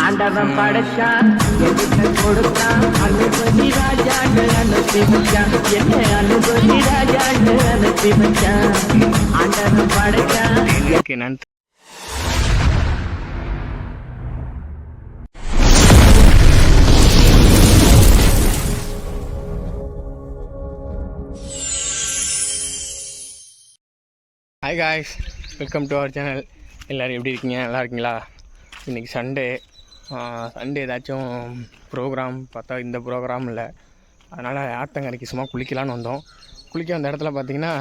ஆண்டவன் படைச்சான் என்கிட்ட கொடுத்தான் அனுபதி ராஜான்னு அனுப்பி வச்சான் என்ன அனுபதி ராஜான்னு அனுப்பி வச்சான் ஆண்டவன் படைச்சான். Hi guys, welcome to our channel. எல்லோரும் எப்படி இருக்கீங்க? நல்லா இருக்கீங்களா? இன்றைக்கி சண்டே ஏதாச்சும் ப்ரோக்ராம் பார்த்தா இந்த ப்ரோக்ராம் இல்லை, அதனால் ஆத்தங்கரைக்கு சும்மா குளிக்கலான்னு வந்தோம். குளிக்க வந்த இடத்துல பார்த்திங்கன்னா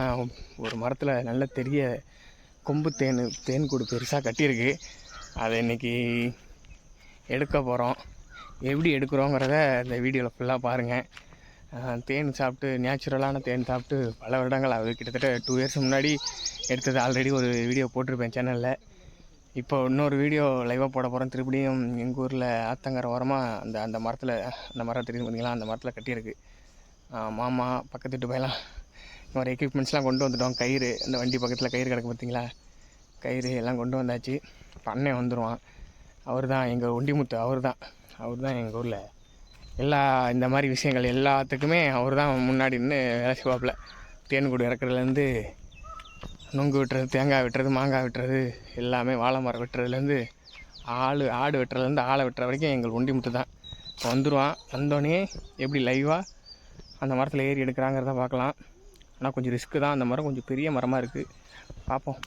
ஒரு மரத்தில் நல்ல பெரிய கொம்பு தேன் கூடு பெருசாக கட்டியிருக்கு. அதை இன்றைக்கி எடுக்க போகிறோம். எப்படி எடுக்கிறோங்கிறத இந்த வீடியோவில் ஃபுல்லாக பாருங்கள். தேன் சாப்பிட்டு, நேச்சுரலான தேன் சாப்பிட்டு பல வருடங்கள் ஆகுது. கிட்டத்தட்ட 2 இயர்ஸ் முன்னாடி எடுத்தது. ஆல்ரெடி ஒரு வீடியோ போட்டிருப்பேன் சேனலில். இப்போ இன்னொரு வீடியோ லைவாக போட போகிறேன். திருப்படியும் எங்கள் ஊரில் ஆத்தங்கரை ஓரமாக அந்த மரம் தெரியுது பார்த்தீங்களா, அந்த மரத்தில் கட்டியிருக்கு. மாமா பக்கத்து வீட்டு பையெல்லாம் ஒரு எக்யூப்மெண்ட்ஸ்லாம் கொண்டு வந்துட்டோம். கயிறு, அந்த வண்டி பக்கத்தில் கயிறு கிடக்கு பார்த்தீங்களா, கயிறு எல்லாம் கொண்டு வந்தாச்சு. அண்ணன் வந்துடுவான். அவர் தான் எங்கள் ஒண்டிமுத்து. அவர் தான் எங்கள் ஊரில் இந்த மாதிரி விஷயங்கள் எல்லாத்துக்குமே அவர் தான் முன்னாடி நின்று வேலை செய்வாப்பில். தேன்கூடு இறக்குறதுலேருந்து நொங்கு வெட்டுறது, தேங்காய் வெட்டுறது, மாங்காய் வெட்டுறது, எல்லாமே வாழை மரம் வெட்டுறதுலேருந்து ஆடு வெட்டுறதுலேருந்து ஆளை வெட்டுற வரைக்கும் எங்கள் ஒண்டிமுத்து தான். வந்துடுவான். வந்தோடனே எப்படி லைவாக அந்த மரத்தில் ஏறி எடுக்கிறாங்கிறத பார்க்கலாம். ஆனால் கொஞ்சம் ரிஸ்க்கு தான். அந்த மரம் கொஞ்சம் பெரிய மரமாக இருக்குது. பார்ப்போம்.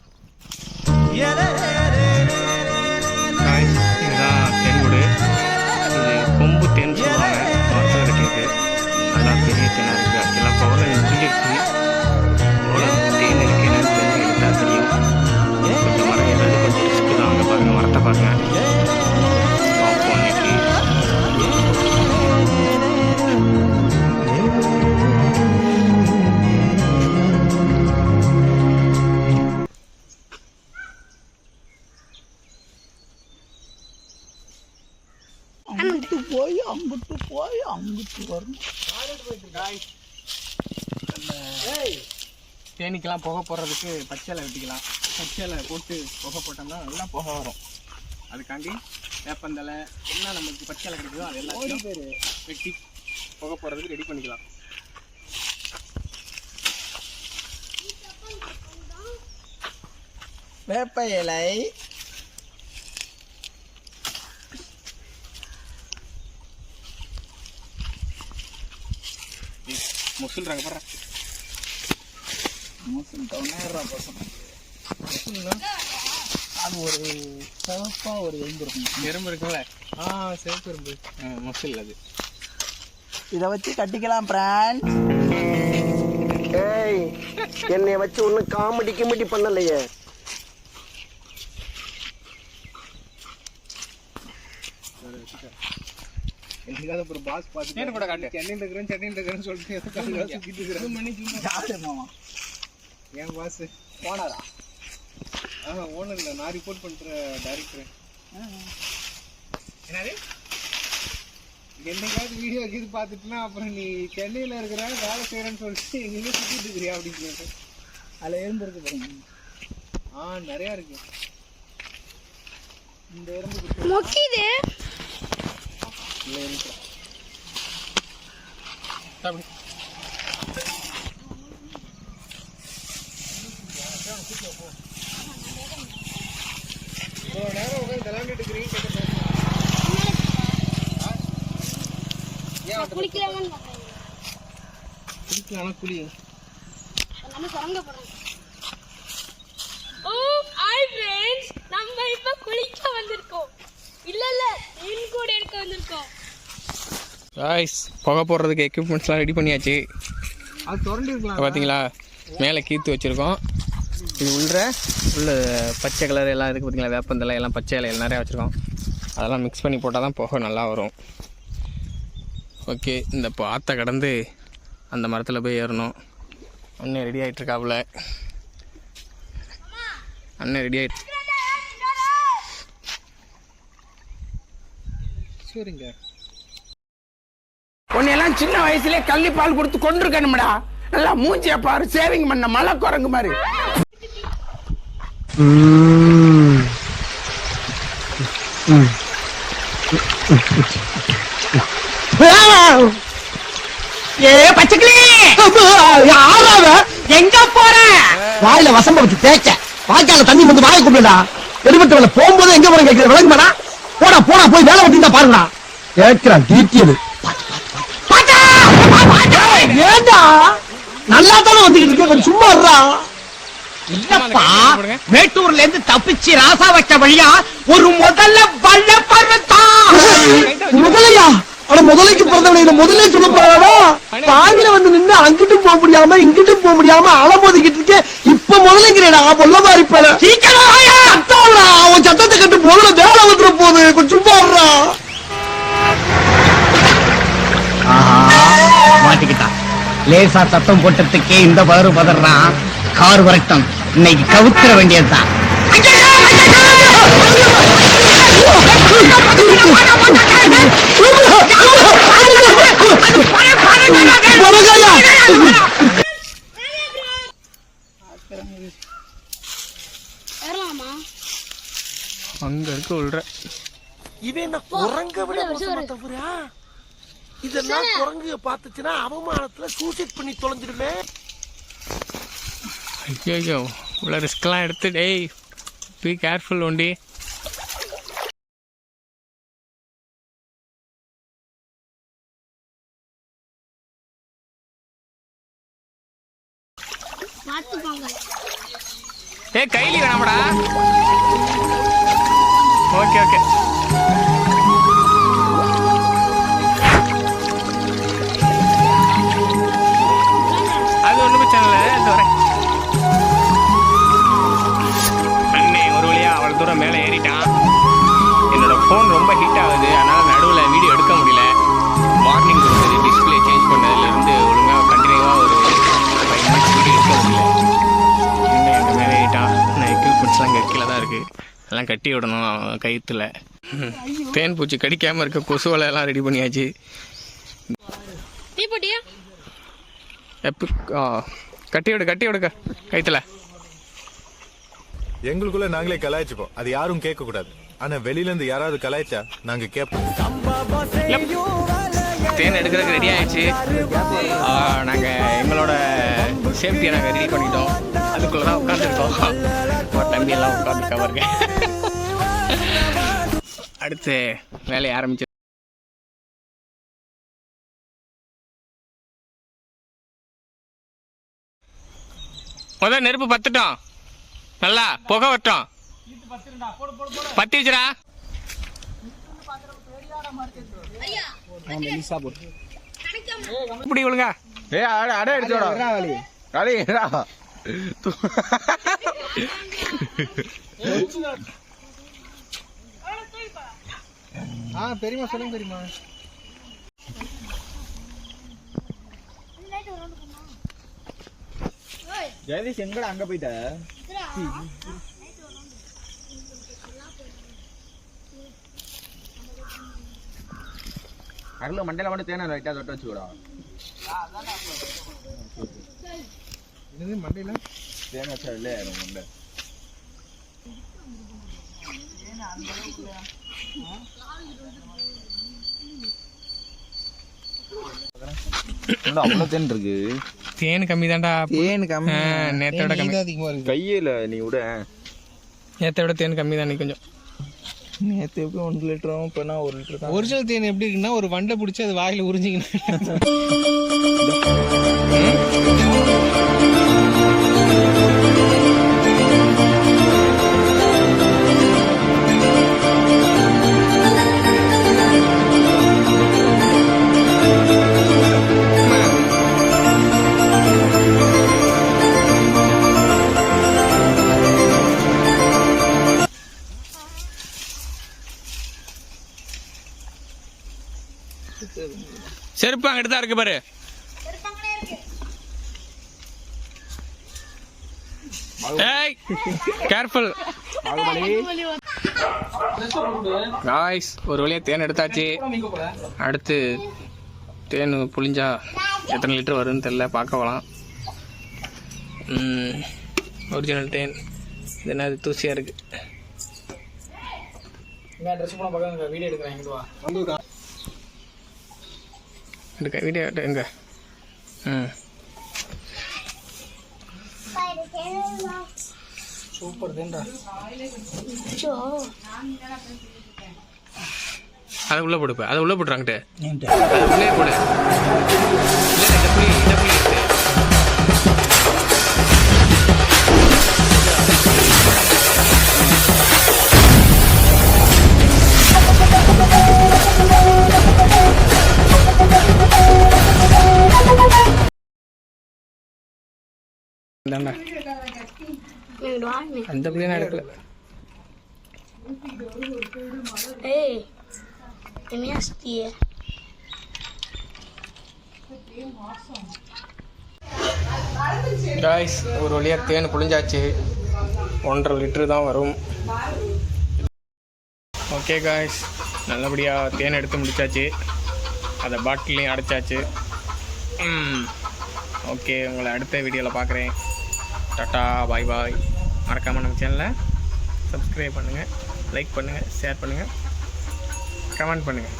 இதுதான் தேன்கூடு. இது கொம்பு தேன் சொல்லுவாங்க. மரத்தில் கட்டியிருக்கு. நல்லா பெரிய தேனாக இருக்குது. ஆக்சுவலாக பவரில் முடிஞ்சிருச்சு. எவ்வளோ தேன் இருக்குன்னு எடுத்தால் தெரியும். கொஞ்சம் மரம் ஏதாவது கொஞ்சம் ரிஸ்க்கு தான். அங்கே பாருங்கள், மரத்தை பாருங்கள். பார்ப்போம் இன்னைக்கு. அங்கிட்டு வரும். தேனிக்கெல்லாம் புகை போடுறதுக்கு பச்சைலை வெட்டிக்கலாம். பச்சைலை போட்டு புகை போட்டோம்னா நல்லா புகை வரும். அதுக்காண்டி வேப்பந்தலை என்ன நமக்கு பச்சைலை கிடைக்குதோ அது எல்லாத்தையும் வெட்டி புகை போடுறதுக்கு ரெடி பண்ணிக்கலாம். வேப்ப இலை, முசுல்றாங்க பாரு. முசுல் டவுனாயிரம் பசங்க. அது ஒரு சிவப்பா ஒரு எறும்பு இருக்கும். எறும்பு இருக்குல்ல, சிவப்பு எறும்பு, முசுல். அது இதை வச்சு கட்டிக்கலாம் பிராண்ட். ஏய், என்னை வச்சு ஒன்றும் காமெடி பண்ணலையே. ஒரு பாஸ் பார்த்து கூட காட்டு. சென்னையில் இருக்கிறேன்னு சொல்லிட்டு என் பாஸ் ஓனரா? ஓனர் இல்லை, நான் ரிப்போர்ட் பண்ணுற டைரக்டர். என்னது, என்னைக்காவது வீடியோ இது பார்த்துட்டுனா அப்புறம் நீ சென்னையில் இருக்கிற வேலை செய்கிறேன்னு சொல்லிட்டு எங்கேயுமே சுற்றிட்டு இருக்கிறியா அப்படின்னு சொல்லிட்டு. அதில் எறும்பு பாருங்க. நிறையா இருக்கு. இந்த எறும்பு மொக்கிது. நம்ம இப்ப குளிக்க வந்திருக்கோம். இல்ல தேன்கூடு எடுக்க வந்திருக்கோம். புகை போடுறதுக்கு எக்யூப்மெண்ட்ஸ்லாம் ரெடி பண்ணியாச்சு. அது திறந்துருக்கலாம். பார்த்தீங்களா, மேலே கீத்து வச்சுருக்கோம். இது உள்ள பச்சை கலர் எல்லாம் இருக்குது பார்த்தீங்களா, வேப்பந்தலை எல்லாம் பச்சை இலை நிறையா வச்சுருக்கோம். அதெல்லாம் மிக்ஸ் பண்ணி போட்டால் தான் புகை நல்லா வரும். ஓகே, இந்த ஆற்றை கடந்து அந்த மரத்தில் போய் ஏறணும். அண்ணன் ரெடி ஆகிட்டுருக்காப்புல. அண்ணன் ரெடி ஆகிட்டு. சரிங்க. உன்னையெல்லாம் சின்ன வயசுலயே கள்ளி பால் கொடுத்து கொண்டிருக்கணும்டா. நல்லா மூஞ்சிய பாரு, சேவிங் பண்ண மலை குரங்கு மாதிரி. ஏ பச்சைக்கிளி யாராவ எங்க போற வாயில வசம்ப வச்சு தேய்ச்ச வாய்க்கால தண்ணி வந்து வாயை கூப்பிடா எடுபட்டு போகும்போது எங்க போற கேட்கிற விளங்குமாடா போடா போடா போய் வேலை வட்டி தான் பாருடா கேட்கிறான் தீட்டியது ஏண்டா நல்லா தானே வந்துகிட்டு இருக்க கொஞ்சம் சும்மா இருடா இல்லப்பா மேட்டூர்ல இருந்து தப்பிச்சு ராசா வச்ச வழியா ஒரு முதல்ல வல்ல பருவத்தான் முதலையா ஆனா முதலைக்கு பிறந்தவனை முதல்ல சொல்ல போறாடா பாதியில வந்து நின்று அங்கிட்டும் போக முடியாம இங்கிட்டும் போக முடியாம அலமோதிக்கிட்டு இருக்கேன் இப்ப முதலைங்கிறேடா பொல்ல மாதிரி போல சீக்கிரம் அவன் சத்தத்தை கட்டு முதல்ல வேலை வந்துட போகுது கொஞ்சம் போடுறா மாட்டிக்கிட்டான் லேசா சத்தம் போட்டதுக்கே இந்த பதறு பதறான் கார் வரட்டும் இன்னைக்கு கவுத்துற வேண்டியதுதான் அங்க இருக்க உள்ள இவன் என்ன குரங்க விட மோசமா தப்புறா இதெல்லாம் குரங்கு பாத்துச்சுன்னா அவமானத்துல சூசைட் பண்ணி தொலைஞ்சிடுமே ஐயோ இவ்வளோ ரிஸ்க்லாம் எடுத்து டேய் பி கேர்ஃபுல் ஒண்டி ஏ கைலி வேணாமடா ஓகே ஓகே அது ஒன்றும் பிரச்சனை இல்லை வரேன் அண்ணே ஒரு வழியா அவ்வளோ தூரம் மேலே ஏறிட்டான் என்னோட ஃபோன் ரொம்ப ஹீட் ஆகுது அதனால் நடுவில் வீடியோ எடுக்க முடியல வார்னிங் கொடுத்தது டிஸ்பிளே சேஞ்ச் பண்ணதுலேருந்து ஒழுங்காக கண்டினியூவாக ஒரு 5 மினிட்ஸ் வீடியோ எடுக்க முடியல இன்னும் எங்கள் மேலே ஏறிட்டான் நான் எக்யூப்மெண்ட்ஸ்லாம் இங்கே கீழே தான் இருக்குது எல்லாம் கட்டி விடணும் கயிற்றுல தேன் பூச்சி கடிக்காமல் இருக்க கொசு வலையெல்லாம் ரெடி பண்ணியாச்சு எப்போ கட்டி விடுக்க கயிற்றுல எங்களுக்குள்ள நாங்களே கலாய்ச்சிப்போம் அது யாரும் கேட்க கூடாது ஆனா வெளியில இருந்து யாராவது கலாய்ச்சா நாங்க கேட்போம் தேன் எடுக்கிறதுக்கு ரெடி ஆயிடுச்சு நாங்கள் எங்களோட சேஃப்டியை நாங்கள் ரெடி பண்ணிட்டோம் அதுக்குள்ளே தான் உட்காந்துருக்கோம் தம்பி எல்லாம் உட்காந்துருக்கா பாருங்க அடுத்து வேலையை ஆரம்பிச்சு முதல் நெருப்பு பத்துட்டோம் நல்லா புகை வட்டோம் பத்தி வச்சுடா இப்படி விழுங்க அடை அடிச்சோடா பெரியமா சொல்லுங்க பெரியமா ஜெயதீஷ் எங்கடா அங்க போயிட்ட அருள மண்டையில மட்டும் தேனை லைட்டா தொட்டு வச்சுக்கூடா மண்டையில தேனை வச்சா இல்லையா மண்டை அவ்வளவு தேன் இருக்கு தேன் கம்மி தான்டா தேன் கம்மி நேத்தோட கம்மி கையில நீ விட நேத்தோட தேன் கம்மி தான் கொஞ்சம் நேற்று எப்படி 1 லிட்டரும் இப்போ 1 லிட்டர் தான் ஒரிஜினல் தேன் எப்படி இருக்குன்னா ஒரு வண்டை பிடிச்சி அது வாயில உறிஞ்சிக்கணும் செருப்பு அங்கிட்டு தான் இருக்கு பாரு ஏய் கேர்ஃபுல் காய்ஸ் ஒரு வழியா தேன் எடுத்தாச்சு அடுத்து தேன் புளிஞ்சா எத்தனை லிட்டர் வரும்னு தெரியல பார்க்க வரலாம் ஒரிஜினல் தேன் இது என்ன தூசியாக இருக்குது இங்கே ட்ரெஸ் போன பக்கம் வீடியோ எடுக்கிறேன் எங்கிட்டு வா வந்துருக்கா எடுக்க வீடியோ எங்க சூப்பர் தேன்டா அதை உள்ளே போடுப்ப அதை உள்ளே போட்டுறாங்கிட்டு அதை உள்ளே போடு இல்லை இந்த புளி எடுத்து அந்த புளியை நான் எடுக்கல ஏய் என்னையாஸ்தியே காய்ஸ் ஒரு வழியாக தேன் புளிஞ்சாச்சு 1.5 லிட்டரு தான் வரும். ஓகே காய்ஸ் நல்லபடியாக தேன் எடுத்து முடிச்சாச்சு. அதை பாட்டிலையும் அடைச்சாச்சு. ஓகே உங்களை அடுத்த வீடியோவில் பார்க்குறேன். டாட்டா பாய் பாய். மறக்காமல் நம்ம சேனலை சப்ஸ்கிரைப் பண்ணுங்கள், லைக் பண்ணுங்கள், ஷேர் பண்ணுங்கள், கமெண்ட் பண்ணுங்கள்.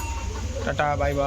டாட்டா பாய் பாய்.